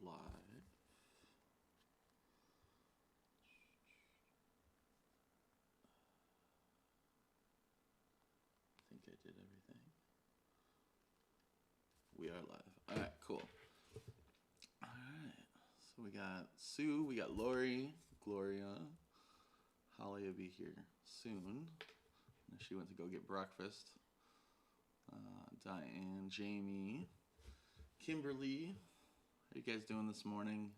live. I think I did everything. We are live. All right, cool. All right, so we got Sue, we got Lori, Gloria. Holly will be here soon. She went to go get breakfast. Diane, Jamie, Kimberly. How you guys doing this morning?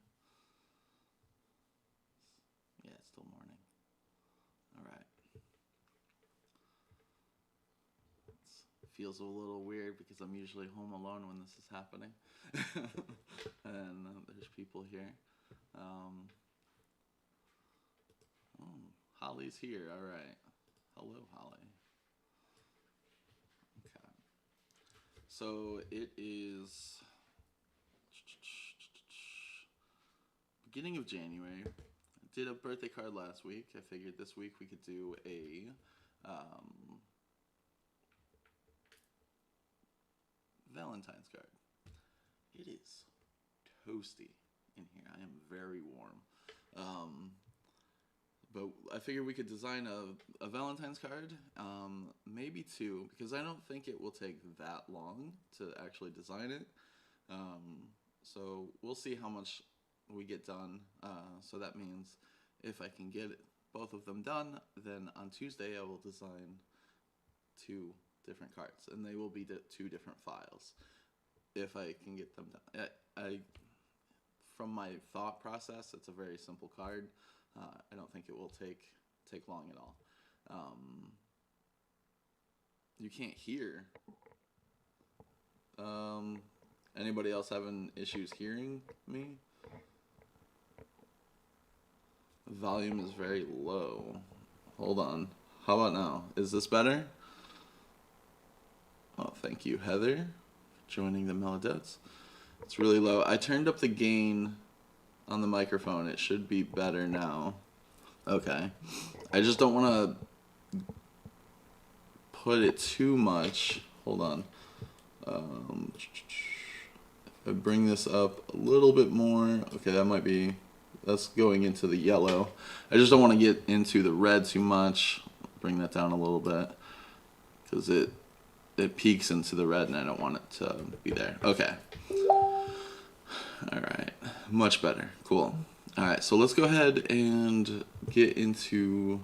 Yeah, it's still morning. All right. It feels a little weird because I'm usually home alone when this is happening. And there's people here. Holly's here. All right. Hello, Holly. Okay. So it is beginning of January. I did a birthday card last week. I figured this week we could do a Valentine's card. It is toasty in here. I am very warm. But I figured we could design a Valentine's card, maybe two, because I don't think it will take that long to actually design it. So we'll see how much we get done. So that means if I can get both of them done, then on Tuesday I will design two different cards, and they will be two different files if I can get them done. From my thought process, it's a very simple card. I don't think it will take long at all. You can't hear. Anybody else having issues hearing me? The volume is very low. Hold on. How about now? Is this better? Oh, thank you, Heather, for joining the Melodotes. It's really low. I turned up the gain on the microphone. It should be better now. Okay. I just don't want to put it too much. Hold on. If I bring this up a little bit more. Okay, that's going into the yellow. I just don't want to get into the red too much. Bring that down a little bit because it peaks into the red and I don't want it to be there. Okay. All right, much better. Cool. All right, so let's go ahead and get into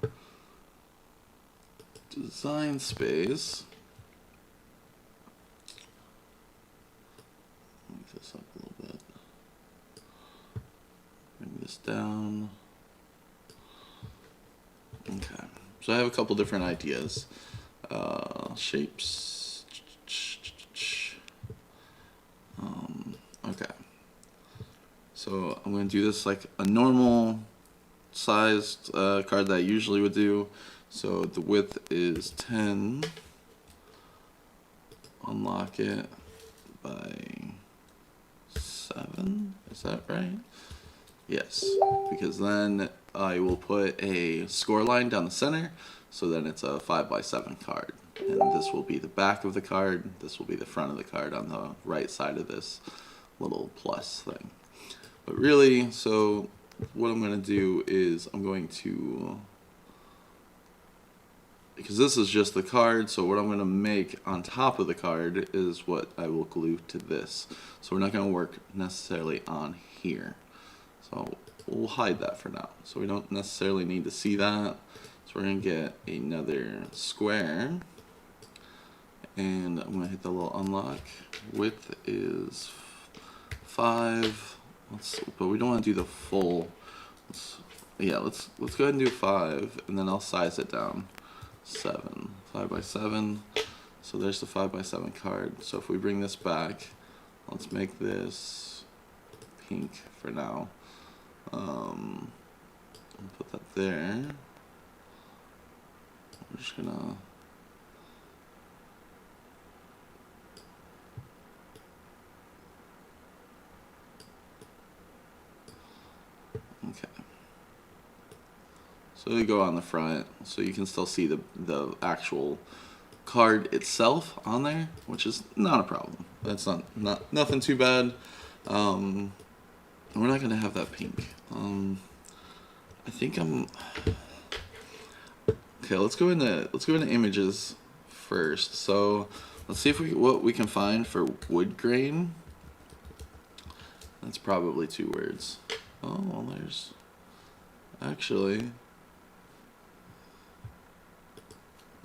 Design Space. Make this up a little bit. Bring this down. Okay, so I have a couple different ideas. Shapes. Okay. So I'm going to do this like a normal sized card that I usually would do. So the width is 10. Unlock it by 7. Is that right? Yes. Because then I will put a score line down the center. So then it's a 5x7 card. And this will be the back of the card. This will be the front of the card on the right side of this little plus thing. But really, so what I'm going to do is I'm going to, because this is just the card, so what I'm going to make on top of the card is what I will glue to this. So we're not going to work necessarily on here. So we'll hide that for now. So we don't necessarily need to see that. So we're going to get another square. And I'm going to hit the little unlock. Width is 5. But we don't want to do the full. Let's go ahead and do 5, and then I'll size it down. 7, 5x7. So there's the 5x7 card. So if we bring this back, let's make this pink for now. I'll put that there. We're just gonna. Okay. So they go on the front, so you can still see the actual card itself on there, which is not a problem. That's not nothing too bad. We're not gonna have that pink. I think I'm okay. Let's go into images first. So let's see if what we can find for wood grain. That's probably 2 words. Oh, well, there's actually.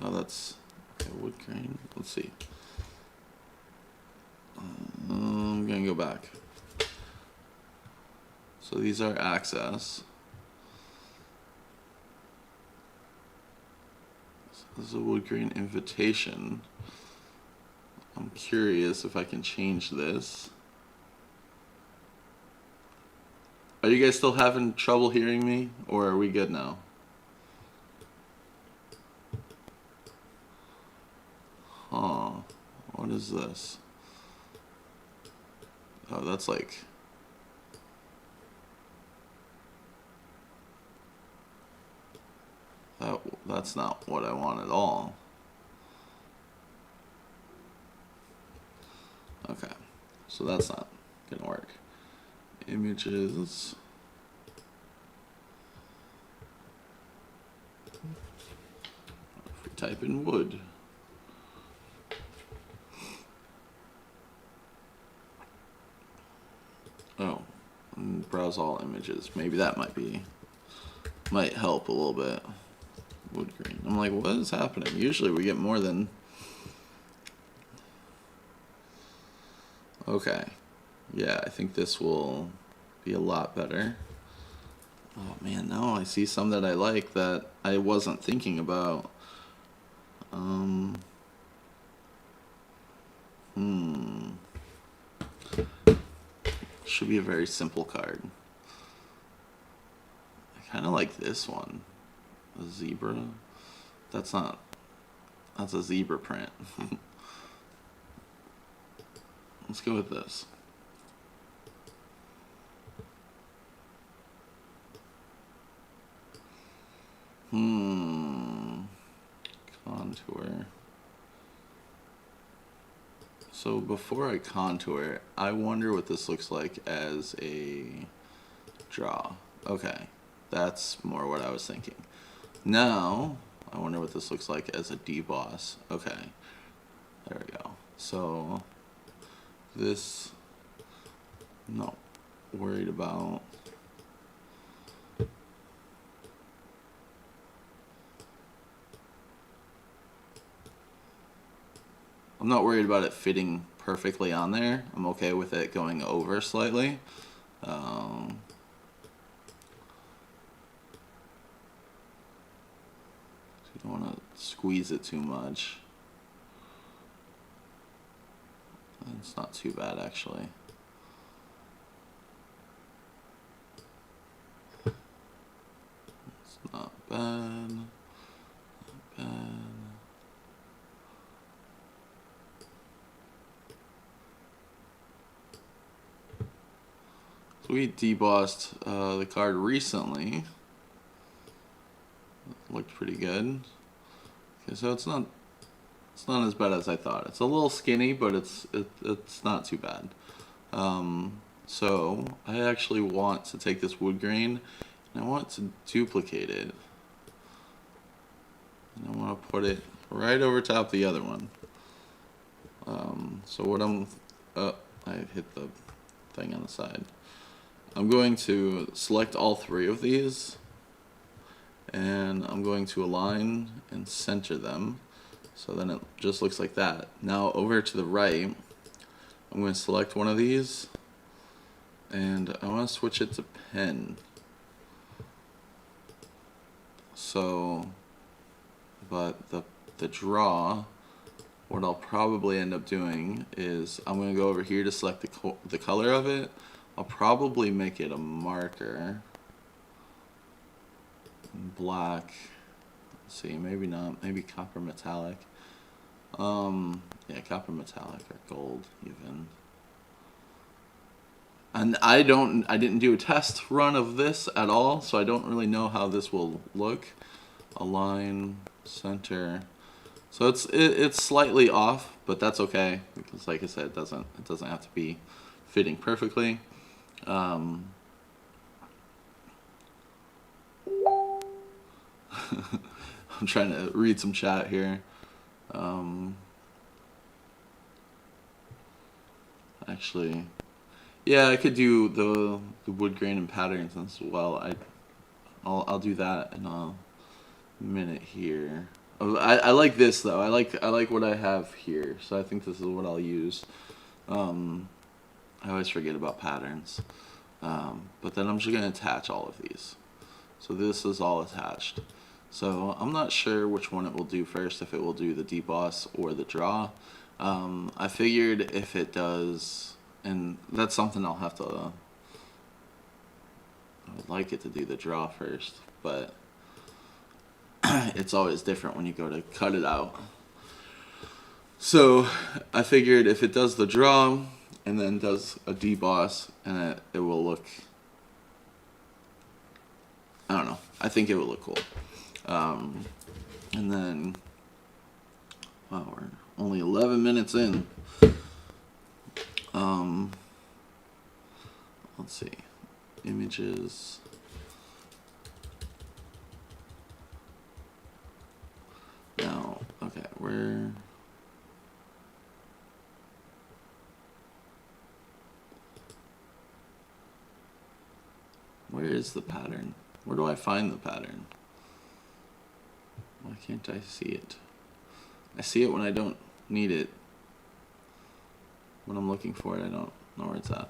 Oh, that's okay. Wood grain. Let's see. I'm gonna go back. So these are access. So this is a wood grain invitation. I'm curious if I can change this. Are you guys still having trouble hearing me, or are we good now? Huh. What is this? Oh, that's like... That's not what I want at all. Okay. So that's not gonna work. Images... If we type in wood... Oh, and browse all images. Maybe that might help a little bit. Wood grain. I'm like, what is happening? Usually we get more than... Okay. Yeah, I think this will be a lot better. Oh man, now I see some that I like that I wasn't thinking about. Should be a very simple card. I kind of like this one. A zebra. That's a zebra print. Let's go with this. Contour. So before I contour, I wonder what this looks like as a draw. Okay, that's more what I was thinking. Now, I wonder what this looks like as a deboss. Okay, there we go. So, this, I'm not worried about. I'm not worried about it fitting perfectly on there. I'm okay with it going over slightly. You don't want to squeeze it too much. It's not too bad, actually. It's not bad. Not bad. So we debossed the card recently. It looked pretty good. Okay, so it's not as bad as I thought. It's a little skinny, but it's not too bad. So I actually want to take this wood grain and I want to duplicate it. And I want to put it right over top of the other one. So what I hit the thing on the side. I'm going to select all 3 of these and I'm going to align and center them. So then it just looks like that. Now over to the right, I'm going to select one of these and I want to switch it to pen. So, but the draw, what I'll probably end up doing is I'm going to go over here to select the color of it. I'll probably make it a marker. Black. Let's see, maybe not. Maybe copper metallic. Yeah, copper metallic or gold even. And I didn't do a test run of this at all, so I don't really know how this will look. Align, center. So it's slightly off, but that's okay because, like I said, it doesn't have to be fitting perfectly. I'm trying to read some chat here. Actually, yeah, I could do the wood grain and patterns as well. I'll do that in a minute here. Oh, I like this though. I like what I have here, so I think this is what I'll use. I always forget about patterns, but then I'm just gonna attach all of these. So this is all attached. So I'm not sure which one it will do first, if it will do the deboss or the draw. I figured if it does, and that's something I'll have to, I would like it to do the draw first, but it's always different when you go to cut it out. So I figured if it does the draw and then does a deboss, and it will look, I don't know, I think it would look cool. And then, wow, we're only 11 minutes in. Let's see, images. Now, okay, where is the pattern? Where do I find the pattern? Why can't I see it? I see it when I don't need it. When I'm looking for it, I don't know where it's at.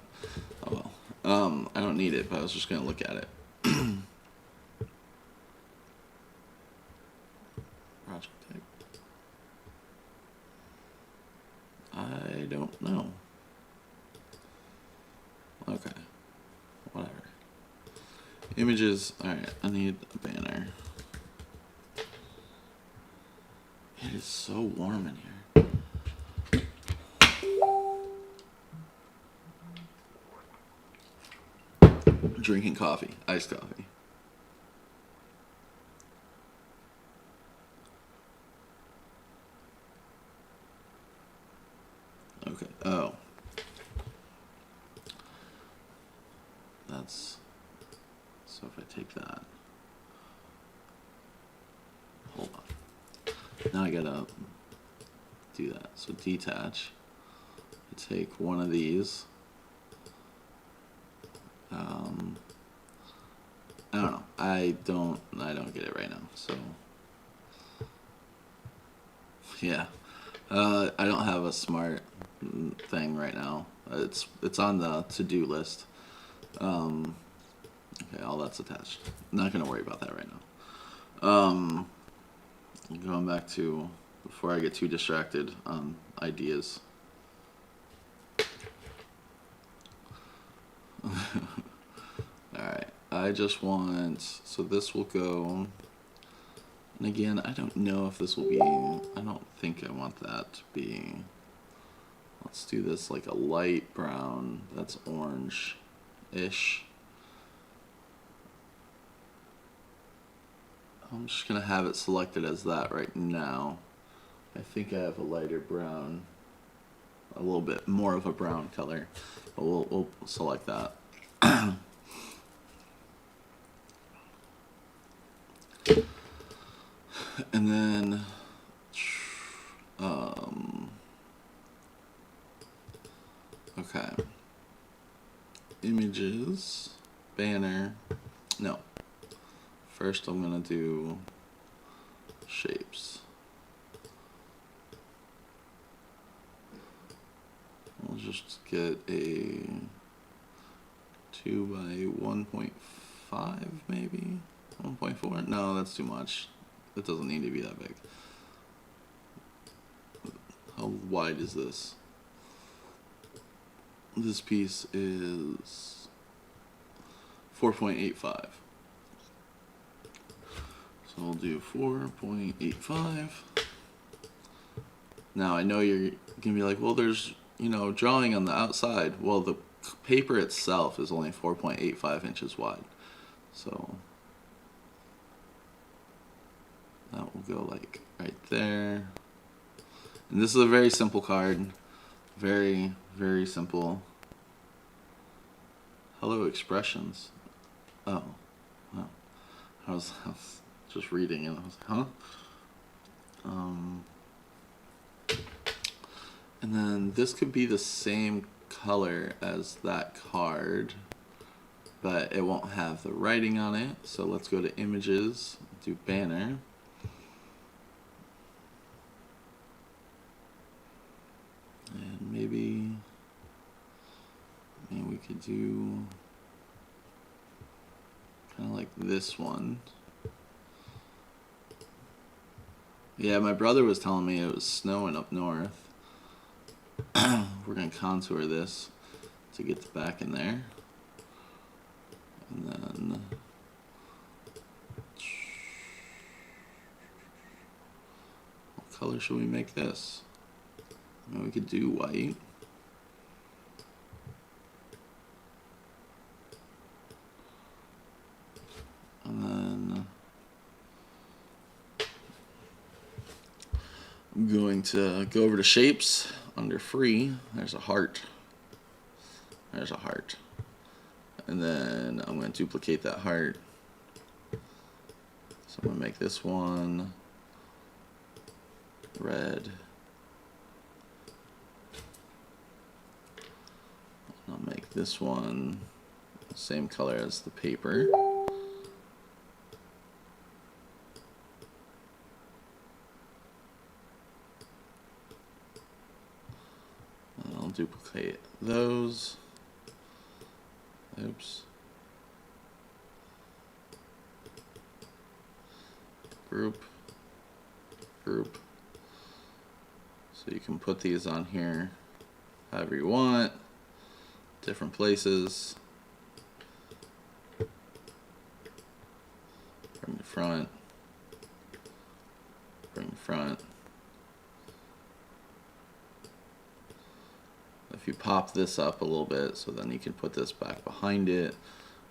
Oh well. I don't need it, but I was just gonna look at it. Project type. I don't know. Okay. Whatever. Images. Alright, I need a banner. It is so warm in here. Drinking coffee, iced coffee. Okay, oh. That's, so if I take that, hold on. Now I gotta do that. So detach. I take one of these. I don't know. I don't get it right now. So yeah, I don't have a smart thing right now. It's on the to-do list. Okay, all that's attached. Not gonna worry about that right now. Going back to, before I get too distracted on ideas. Alright, I just want, so this will go, and again, I don't know if this will be, I don't think I want that to be, let's do this like a light brown, that's orange-ish. I'm just gonna have it selected as that right now. I think I have a lighter brown, a little bit more of a brown color, but we'll select that. And then okay, images, banner, no, first I'm gonna do shapes. We'll just get a 2 by 1.5 maybe, 1.4, no, that's too much. It doesn't need to be that big. How wide is this? This piece is 4.85. So we'll do 4.85. Now I know you're gonna be like, well, there's, you know, drawing on the outside. Well, the paper itself is only 4.85 inches wide. So that will go like right there. And this is a very simple card. Very, very simple. Hello expressions. Oh, wow. How's just reading and I was like, huh? And then this could be the same color as that card, but it won't have the writing on it. So let's go to images, do banner. And maybe we could do kind of like this one. Yeah, my brother was telling me it was snowing up north. We're going to contour this to get the back in there. And then what color should we make this? I mean, we could do white. And then I'm going to go over to shapes under free. There's a heart. There's a heart. And then I'm going to duplicate that heart. So I'm going to make this one red. And I'll make this one the same color as the paper. And I'll duplicate those. Oops. Group. Group. So you can put these on here however you want, different places. Bring the front. Bring the front. If you pop this up a little bit, so then you can put this back behind it.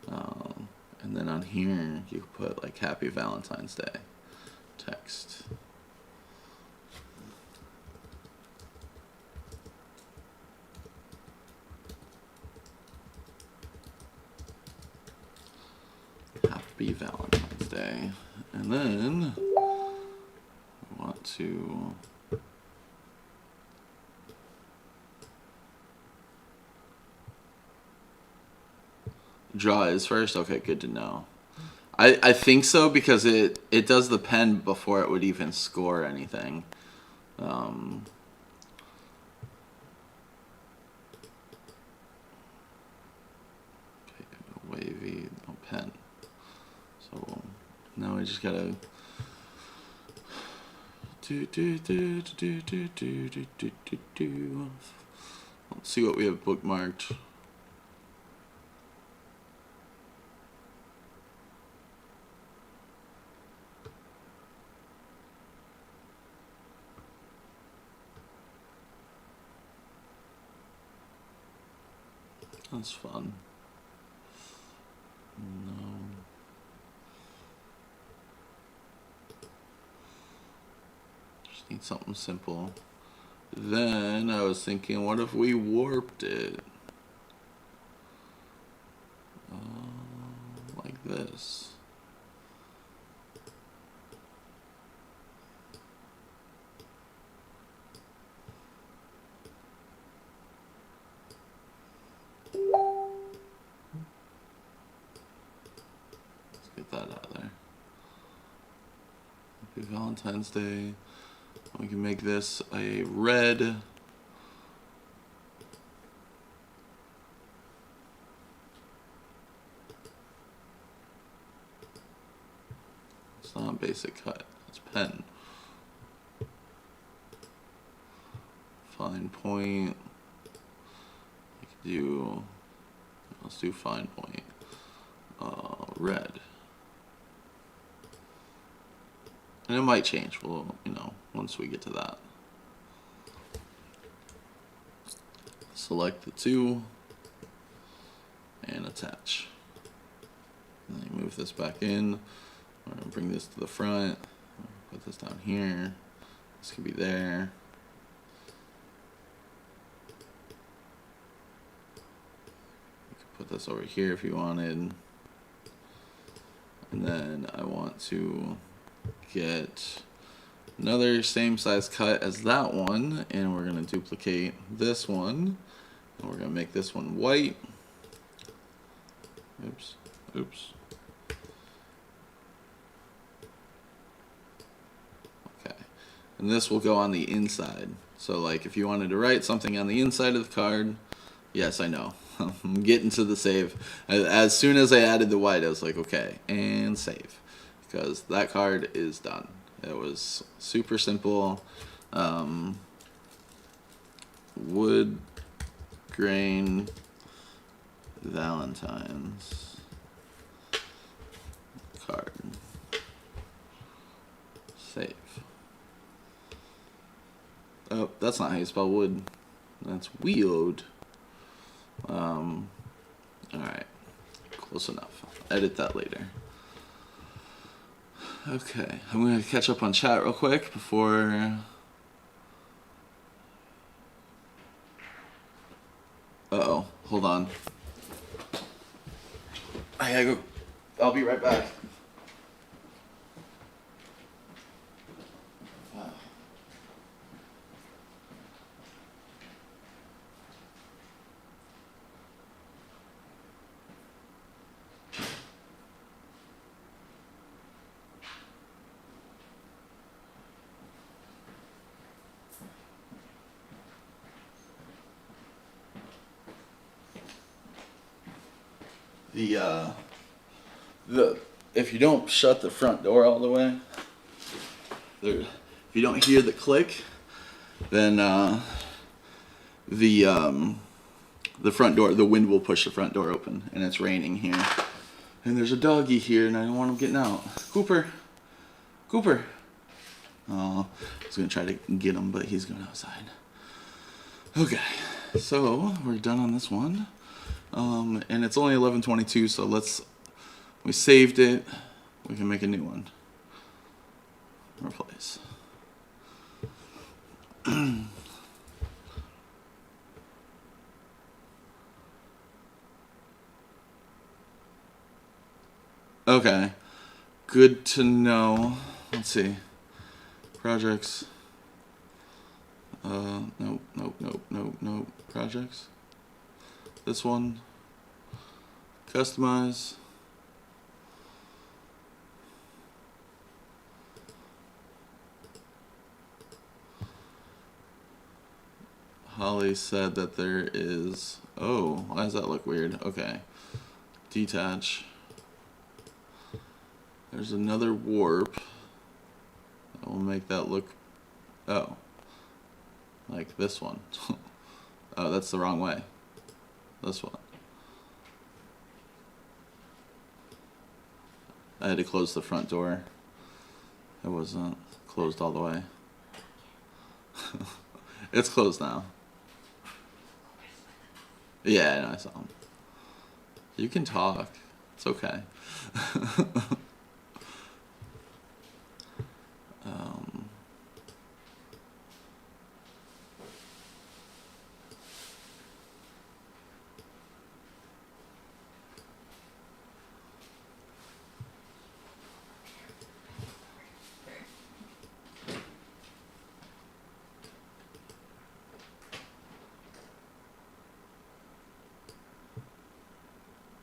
And then on here, you put like Happy Valentine's Day text. Happy Valentine's Day. And then I want to draw is first? Okay, good to know. I think so because it does the pen before it would even score anything. Okay, wavy, no pen. So now we just gotta Let's see what we have bookmarked. That's fun. No. Just need something simple. Then I was thinking, what if we warped it? Like this. Get that out of there. Happy Valentine's Day. We can make this a red. It's not a basic cut, it's pen. Fine point. We could do, let's do fine point. Red. And it might change, well, you know, once we get to that. Select the two and attach. And then you move this back in. We're gonna bring this to the front. Put this down here. This could be there. You could put this over here if you wanted. And then I want to get another same size cut as that one, and we're going to duplicate this one, and we're going to make this one white. Oops, oops. Okay, and this will go on the inside. So like if you wanted to write something on the inside of the card, yes, I know. I'm getting to the save. As soon as I added the white, I was like, okay, and save. Because that card is done. It was super simple. Wood grain Valentine's card. Save. Oh, that's not how you spell wood. That's weird. Alright. Close enough. I'll edit that later. Okay. I'm going to catch up on chat real quick before... Uh-oh. Hold on. I gotta go. I'll be right back. If you don't shut the front door all the way, if you don't hear the click, then the front door, the wind will push the front door open, and it's raining here. And there's a doggy here, and I don't want him getting out. Cooper, Cooper. Oh, I was gonna try to get him, but he's going outside. Okay, so we're done on this one. And it's only 11:22, so we saved it. We can make a new one. Replace. Okay, good to know. Let's see. Projects. Nope. Projects. This one. Customize. Holly said that there is... Oh, why does that look weird? Okay. Detach. There's another warp. That will make that look... Oh. Like this one. Oh, that's the wrong way. This one. I had to close the front door. It wasn't closed all the way. It's closed now. Yeah, I know, I saw him. You can talk. It's okay.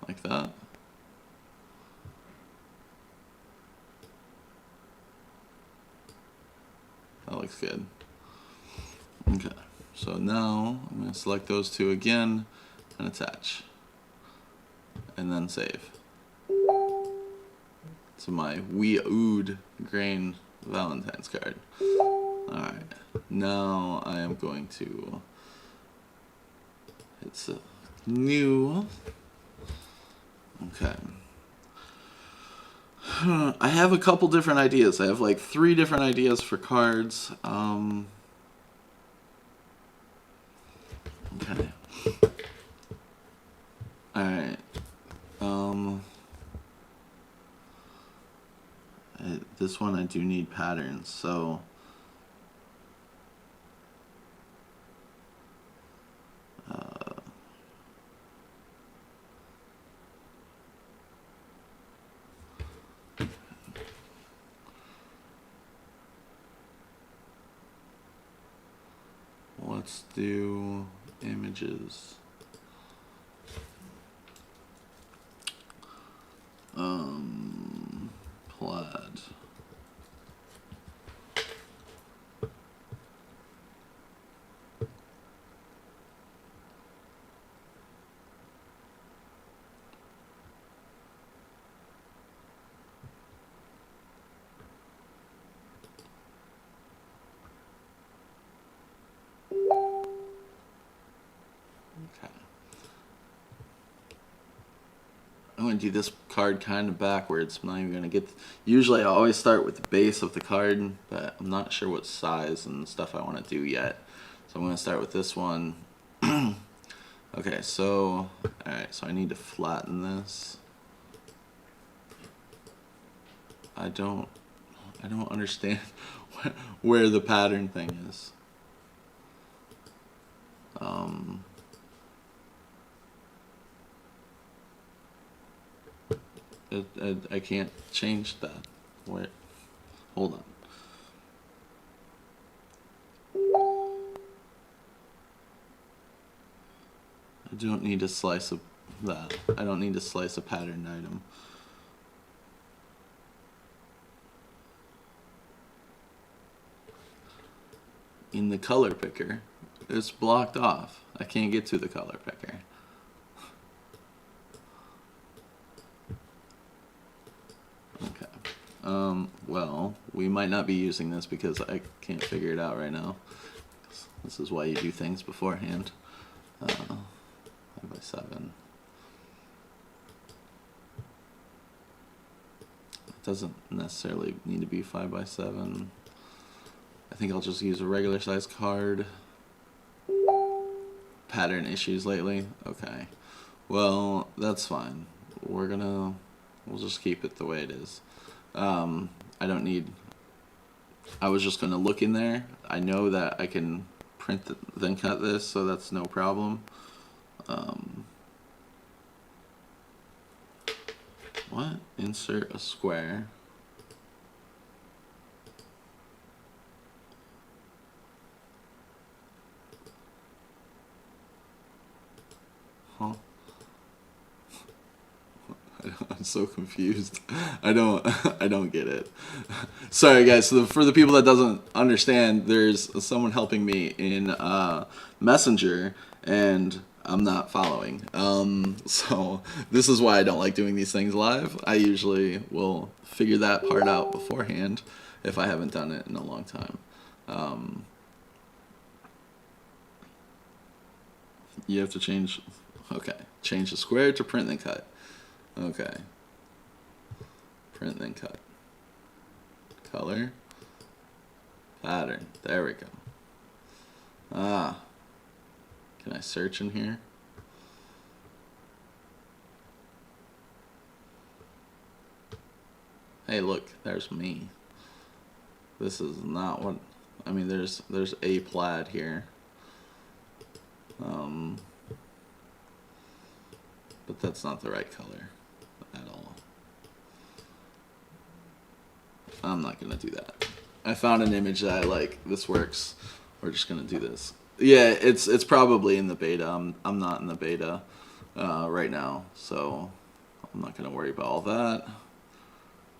Like that. That looks good. Okay, so now I'm going to select those two again and attach. And then save. To my Wood Grain Valentine's card. Alright, now I am going to... It's a new... Okay. I have a couple different ideas. I have like 3 different ideas for cards. Okay. Alright. This one I do need patterns, so... let's do images. Plaid. Okay. I'm going to do this card kind of backwards. I'm not even going to get... Usually I always start with the base of the card, but I'm not sure what size and stuff I want to do yet. So I'm going to start with this one. Okay, so... Alright, so I need to flatten this. I don't understand where the pattern thing is. I can't change that. Wait, hold on. I don't need to slice that. I don't need to slice a pattern item. In the color picker, it's blocked off. I can't get to the color picker. Okay. Well, we might not be using this because I can't figure it out right now. This is why you do things beforehand. 5x7. It doesn't necessarily need to be 5x7. I think I'll just use a regular size card. Pattern issues lately? Okay. Well, that's fine. We'll just keep it the way it is. I don't need... I was just gonna look in there. I know that I can print then cut this, so that's no problem. What? Insert a square. Huh? I'm so confused. I don't get it. Sorry guys, so for the people that doesn't understand, there's someone helping me in Messenger and I'm not following. So this is why I don't like doing these things live. I usually will figure that part out beforehand if I haven't done it in a long time. You have to change, okay, change the square to print then cut. Okay. Print then cut. Color. Pattern. There we go. Ah. Can I search in here? Hey, look, there's me. This is not what... I mean, there's a plaid here. But that's not the right color at all. I'm not gonna do that. I found an image that I like. This works. We're just gonna do this. Yeah, it's probably in the beta. I'm not in the beta right now, so I'm not gonna worry about all that.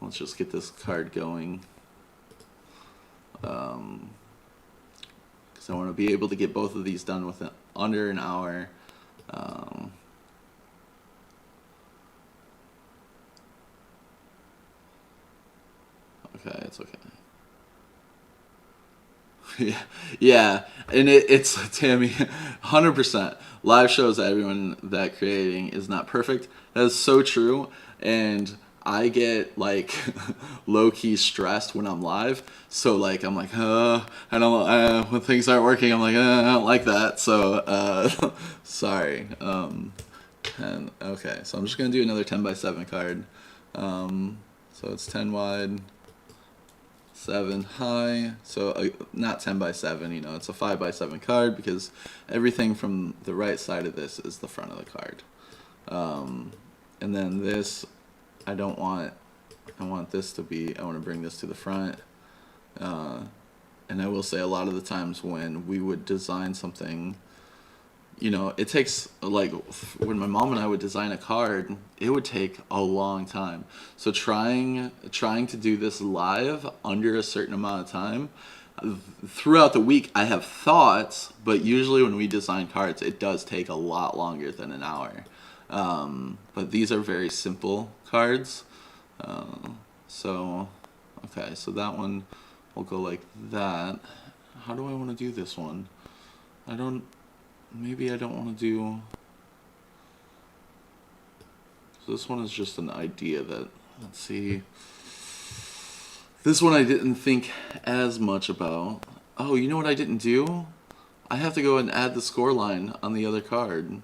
Let's just get this card going. Because I want to be able to get both of these done within under an hour. Okay, it's okay. Yeah, and it's Tammy, 100%. Live shows everyone that creating is not perfect. That is so true, and I get like low-key stressed when I'm live. So like I'm like, I don't when things aren't working, I'm like, I don't like that. So sorry. And okay, so I'm just gonna do another 10x7 card. So it's 10 wide. 7 high, so not 10x7, you know, it's a 5x7 card because everything from the right side of this is the front of the card. And then this, I want this to be, I want to bring this to the front. And I will say a lot of the times when we would design something, you know, it takes, like, when my mom and I would design a card, it would take a long time. So trying to do this live under a certain amount of time, throughout the week I have thoughts, but usually when we design cards, it does take a lot longer than an hour. But these are very simple cards. So, okay, so that one will go like that. How do I want to do this one? Maybe I don't want to do, so this one is just an idea that, let's see, this one I didn't think as much about. Oh, you know what I didn't do? I have to go and add the score line on the other card.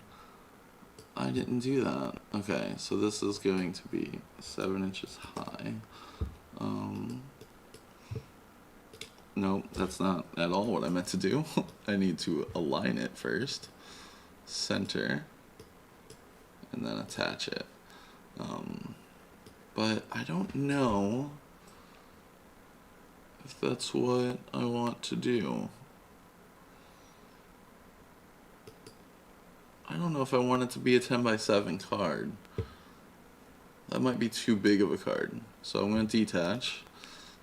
I didn't do that. Okay, so this is going to be 7 inches high. No, that's not at all what I meant to do. I need to align it first, center, and then attach it. But I don't know if that's what I want to do. I don't know if I want it to be a 10x7 card. That might be too big of a card. So I'm going to detach.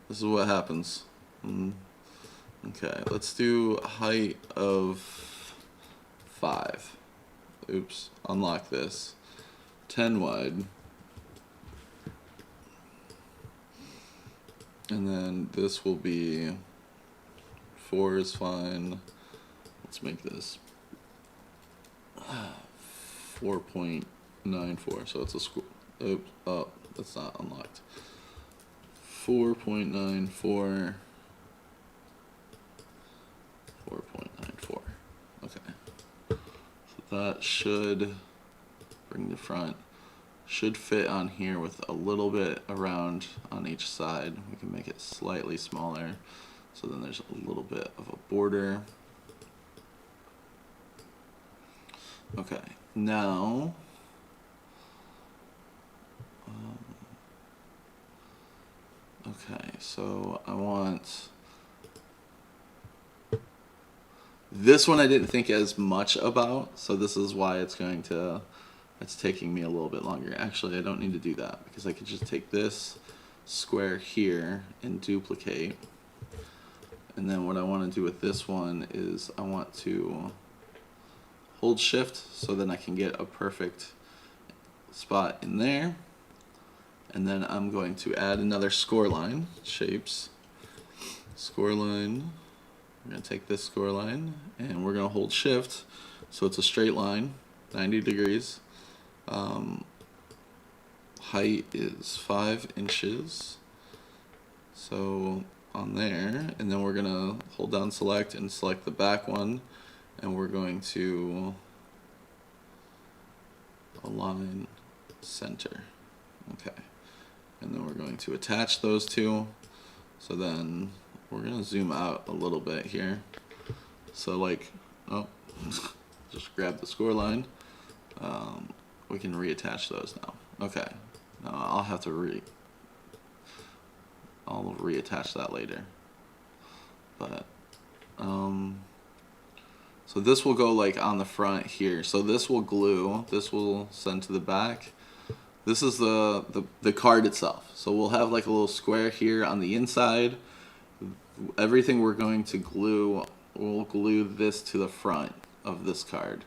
This is what happens. Okay, let's do height of 5. Oops, unlock this. 10 wide. And then this will be 4 is fine. Let's make this 4.94. So it's a square. Oops, oh, that's not unlocked. 4.94. 4.94. Okay. So that should bring the front. Should fit on here with a little bit around on each side. We can make it slightly smaller. So then there's a little bit of a border. Okay, now okay, so I want this one. I didn't think as much about, so this is why it's taking me a little bit longer. Actually, I don't need to do that because I could just take this square here and duplicate. And then what I want to do with this one is I want to hold shift so then I can get a perfect spot in there. And then I'm going to add another score line, shapes, score line. We're going to take this score line and we're going to hold shift so it's a straight line, 90 degrees. Height is 5 inches. So on there, and then we're going to hold down select and select the back one, and we're going to align center. Okay. And then we're going to attach those two. So then we're going to zoom out a little bit here. So like, oh, just grab the score line. We can reattach those now. Okay. Now I'll have to I'll reattach that later. But so this will go like on the front here. So this will glue. This will send to the back. This is the card itself. So we'll have like a little square here on the inside. Everything we're going to glue, we'll glue this to the front of this card.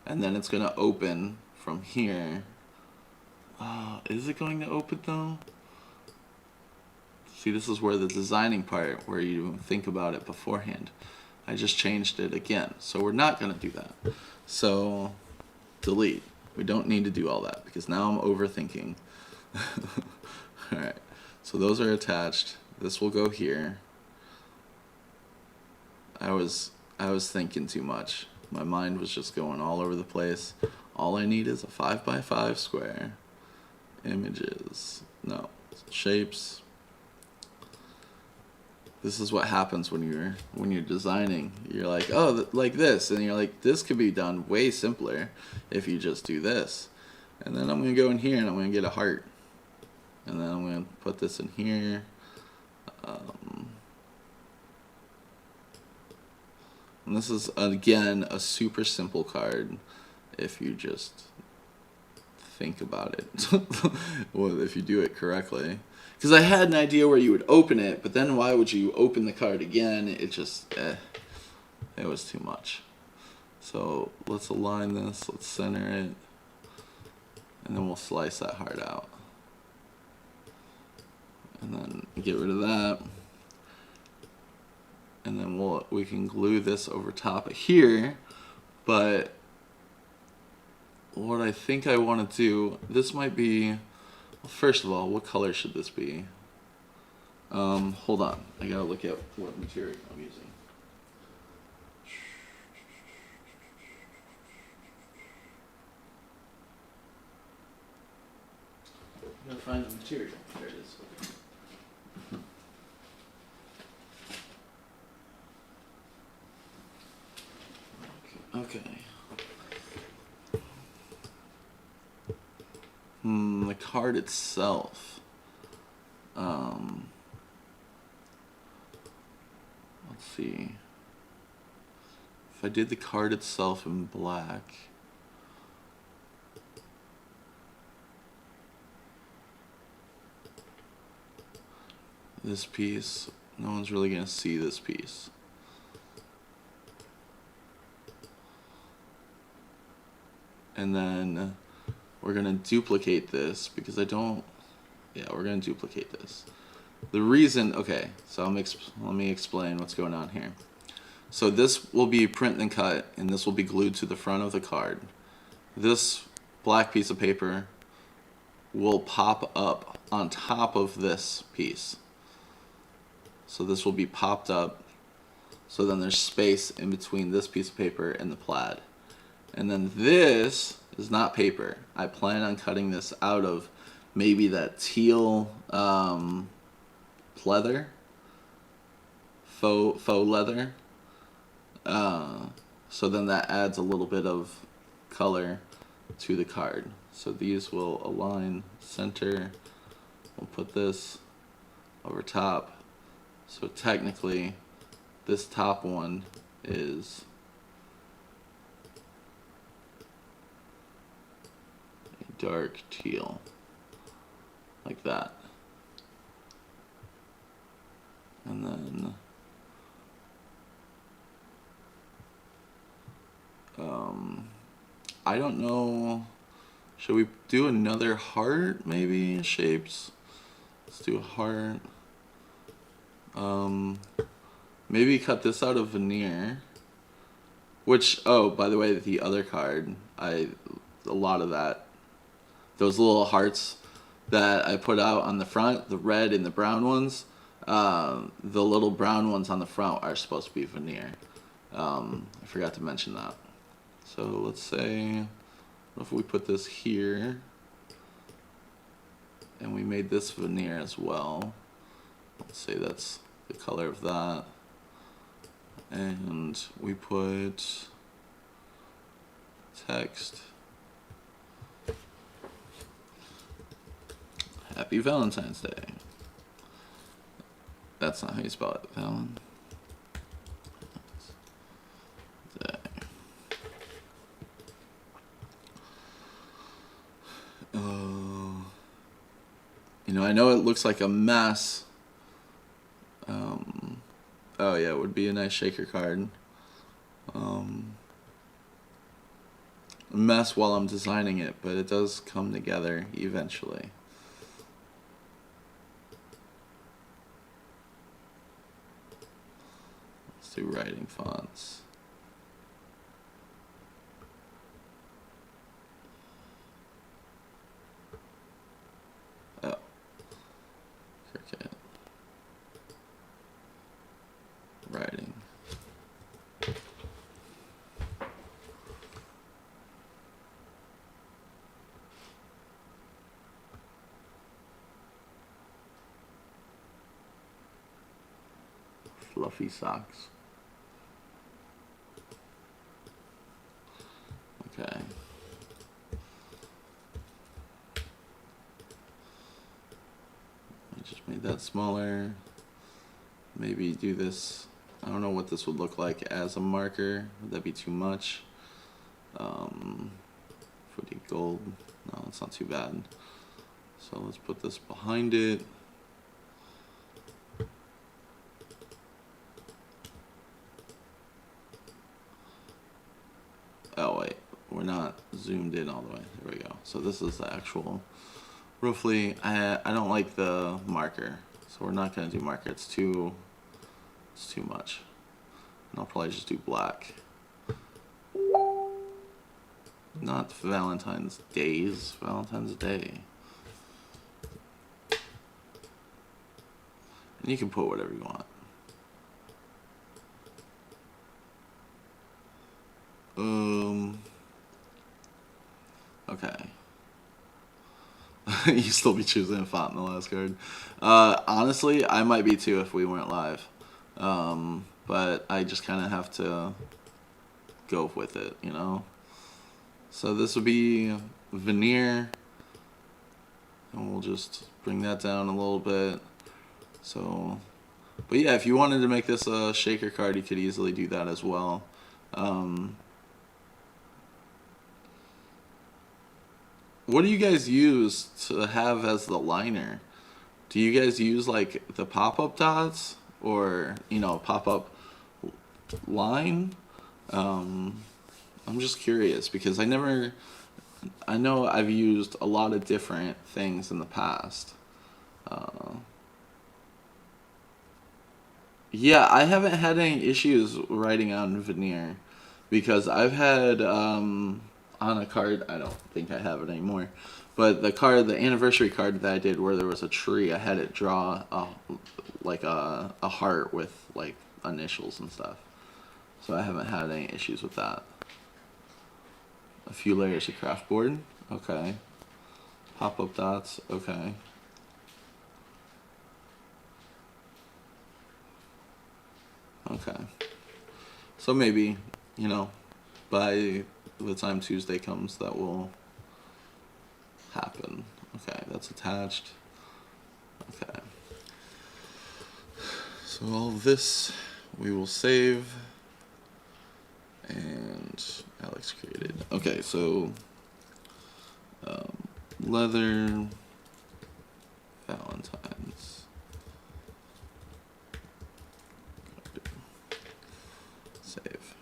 And then it's going to open from here. Is it going to open though? See, this is where the designing part, where you think about it beforehand. I just changed it again. So we're not going to do that. So delete. We don't need to do all that because now I'm overthinking. Alright, so those are attached. This will go here. I was thinking too much. My mind was just going all over the place. All I need is a 5x5 square. Images. No. Shapes. This is what happens when you're designing. You're like, oh, like this, and you're like, this could be done way simpler if you just do this. And then I'm gonna go in here and I'm gonna get a heart, and then I'm gonna put this in here. And this is, again, a super simple card if you just think about it. Well, if you do it correctly. Because I had an idea where you would open it, but then why would you open the card again? It just, it was too much. So let's align this, let's center it, and then we'll slice that heart out. And then get rid of that. And then we can glue this over top of here, but what I think I want to do, this might be, well, first of all, what color should this be? Hold on, I gotta look at what material I'm using. I gotta find the material. There it is. Okay. The card itself. Let's see. If I did the card itself in black. This piece, no one's really gonna see this piece. And then we're gonna duplicate this because we're gonna duplicate this. The reason, okay, so let me explain what's going on here. So this will be print and cut, and this will be glued to the front of the card. This black piece of paper will pop up on top of this piece. So this will be popped up, so then there's space in between this piece of paper and the plaid. And then this is not paper. I plan on cutting this out of maybe that teal leather, faux leather. So then that adds a little bit of color to the card. So these will align center. We'll put this over top. So technically, this top one is a dark teal, like that. And then I don't know, should we do another heart maybe shapes? Let's do a heart. Maybe cut this out of veneer, which, oh, by the way, the other card, a lot of that, those little hearts that I put out on the front, the red and the brown ones, the little brown ones on the front are supposed to be veneer. I forgot to mention that. So let's say, if we put this here, and we made this veneer as well, let's say that's the color of that, and we put text, Happy Valentine's Day. That's not how you spell it, Valentine's Day. You know, I know it looks like a mess. Oh yeah, it would be a nice shaker card. A mess while I'm designing it, but it does come together eventually. Let's do writing fonts. Oh, Cricut. Writing. Fluffy socks. Okay. I just made that smaller. Maybe do this I don't know what this would look like as a marker. Would that be too much? 40 gold. No, it's not too bad. So let's put this behind it. Oh wait, we're not zoomed in all the way. There we go. So this is the actual, roughly, I don't like the marker. So we're not gonna do marker, it's too much. And I'll probably just do black. Not Valentine's Days, Valentine's Day. And you can put whatever you want. Okay. You still be choosing a font in the last card. Honestly, I might be too if we weren't live. But I just kind of have to go with it, you know? So this would be veneer. And we'll just bring that down a little bit. So, but yeah, if you wanted to make this a shaker card, you could easily do that as well. What do you guys use to have as the liner? Do you guys use like the pop-up dots or, you know, pop-up line? I'm just curious because I know I've used a lot of different things in the past. Yeah, I haven't had any issues writing on veneer because I've had on a card, I don't think I have it anymore, but the anniversary card that I did where there was a tree, I had it draw like a heart with like initials and stuff. So I haven't had any issues with that. A few layers of craft board, okay. Pop-up dots, okay. Okay. So maybe, you know, by the time Tuesday comes, that will happen. Okay, that's attached. Okay. So all this we will save. And Alex created. Okay, so leather Valentine's. Save.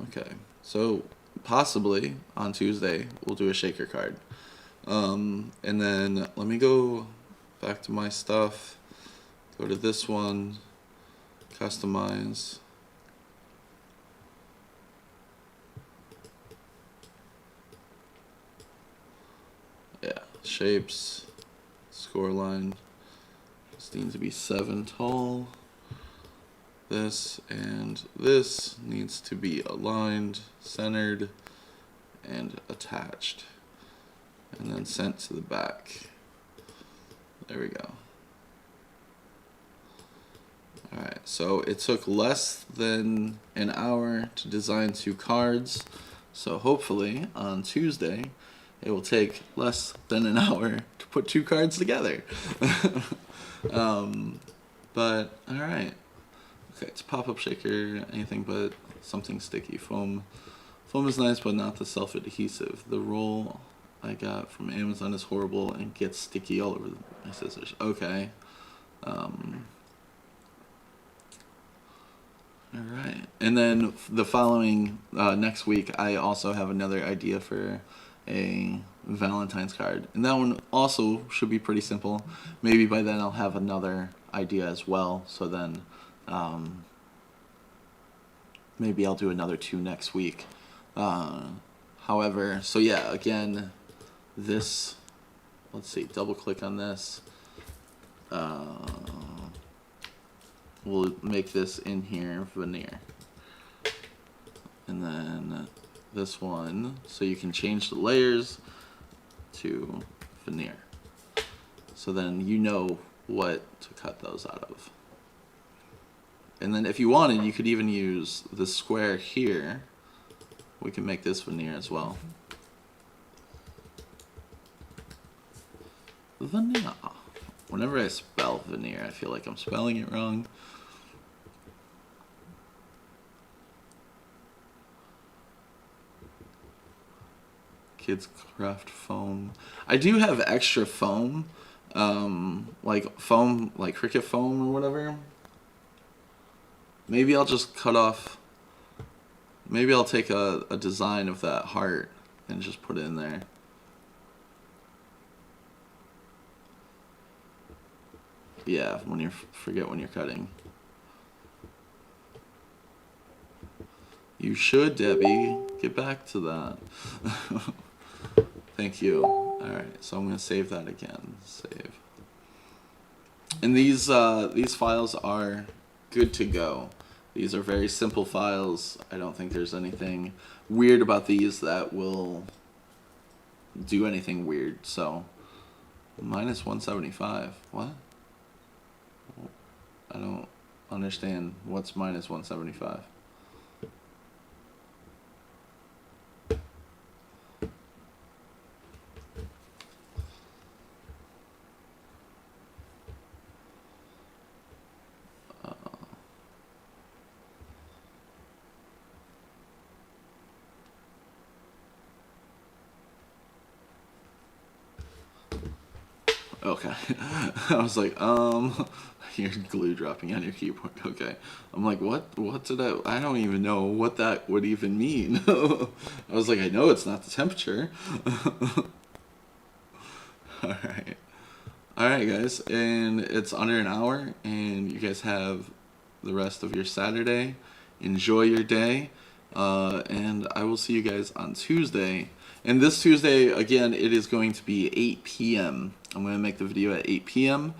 Okay, so possibly on Tuesday we'll do a shaker card. And then let me go back to my stuff. Go to this one. Customize. Yeah, shapes, score line. This needs to be 7 tall. This and this needs to be aligned, centered, and attached. And then sent to the back. There we go. Alright, so it took less than an hour to design 2 cards. So hopefully on Tuesday it will take less than an hour to put 2 cards together. But alright. Okay, it's pop-up shaker, anything but something sticky. Foam. Foam is nice but not the self-adhesive. The roll I got from Amazon is horrible and gets sticky all over my scissors. Okay. Alright, and then the following, next week, I also have another idea for a Valentine's card. And that one also should be pretty simple. Maybe by then I'll have another idea as well, so then maybe I'll do another 2 next week. However, so yeah, again, this, let's see, double click on this. We'll make this in here veneer. And then this one, so you can change the layers to veneer. So then you know what to cut those out of. And then if you wanted, you could even use the square here. We can make this veneer as well. Veneer. Whenever I spell veneer, I feel like I'm spelling it wrong. Kids craft foam. I do have extra foam, like Cricut foam or whatever. Maybe I'll just cut off. Maybe I'll take a design of that heart and just put it in there. Yeah, when you forget when you're cutting. You should, Debbie. Get back to that. Thank you. Alright, so I'm going to save that again. Save. And these files are good to go. These are very simple files. I don't think there's anything weird about these that will do anything weird. So, minus 175. What? I don't understand what's minus 175. Okay. I was like, you're glue dropping on your keyboard. Okay. I'm like, what did I don't even know what that would even mean. I was like, I know it's not the temperature. Alright. Alright, guys. And it's under an hour, and you guys have the rest of your Saturday. Enjoy your day. And I will see you guys on Tuesday. And this Tuesday, again, it is going to be 8 p.m. I'm going to make the video at 8 p.m.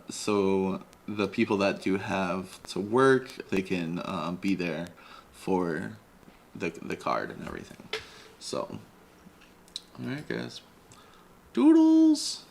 So the people that do have to work, they can be there for the card and everything. So, alright guys. Doodles!